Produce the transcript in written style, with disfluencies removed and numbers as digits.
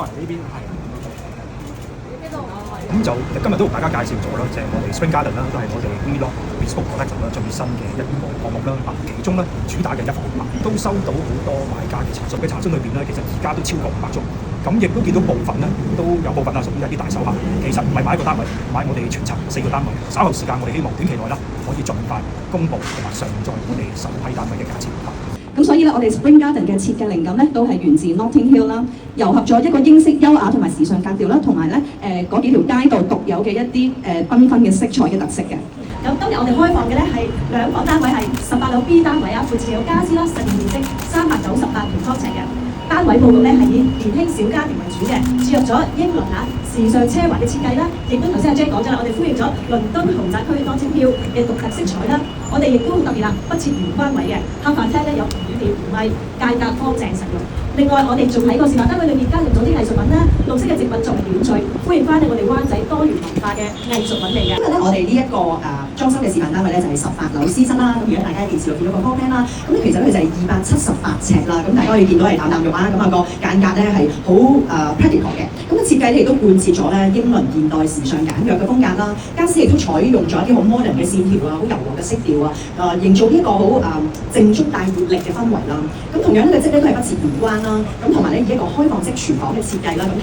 呢邊係咁就今日都同大家介紹咗啦，就係我哋 Spring Garden 啦，都係我哋 Vlog Bespoke Collection 啦最新嘅一個項目啦。其中咧主打嘅一房都收到好多買家嘅查詢，裏邊咧其實而家都超過500宗，咁亦都見到部分咧都有部分屬於一啲大手客，其實唔係買一個單位，買我哋全層4個單位。稍後時間我哋希望短期內啦可以盡快公佈同埋上載我哋首批單位嘅價錢。咁所以咧，我哋 Spring Garden 嘅設計靈感咧，都係源自 Notting Hill 啦，糅合咗一個英式優雅同埋時尚格調啦，同埋咧嗰幾條街道獨有嘅一啲繽紛嘅色彩嘅特色嘅。咁今日我哋開放嘅咧係2房單位，係18樓 B 單位啊，附設有家私啦，實用面積398平方尺嘅。單位佈局咧係以年輕小家庭為主嘅，注入咗英倫時尚奢華嘅設計啦，亦都頭先阿 Jane 講咗啦，我哋呼應咗倫敦豪宅區Notting Hill嘅獨特色彩啦。我哋亦都好特別啦，不設玄關位嘅，客飯廳咧有5.5米，間隔方正實用。另外，我哋仲喺個示範單位裏面加入咗啲藝術品啦，綠色嘅植物作為點綴，歡迎翻我哋灣仔多元文化嘅藝術品嚟嘅。今日咧，我哋呢一個裝修嘅示範單位咧就係18樓 C 室啦。咁而家大家喺電視度見到個 floor plan 啦，咁咧其實咧就係278尺啦。咁大家可以見到係淡淡肉啊，咁個間隔咧係好practical 嘅。咁設計咧亦都貫徹咗咧英倫現代時尚簡約嘅風格啦。家私亦都採用咗一啲好 modern 嘅線條啊，好柔和嘅色調啊，營造呢一個好靜觸帶活力嘅氛圍啦。咁同樣呢個則咧都係不設玄關啦，咁同埋咧以一個開放式廚房嘅設計啦，咁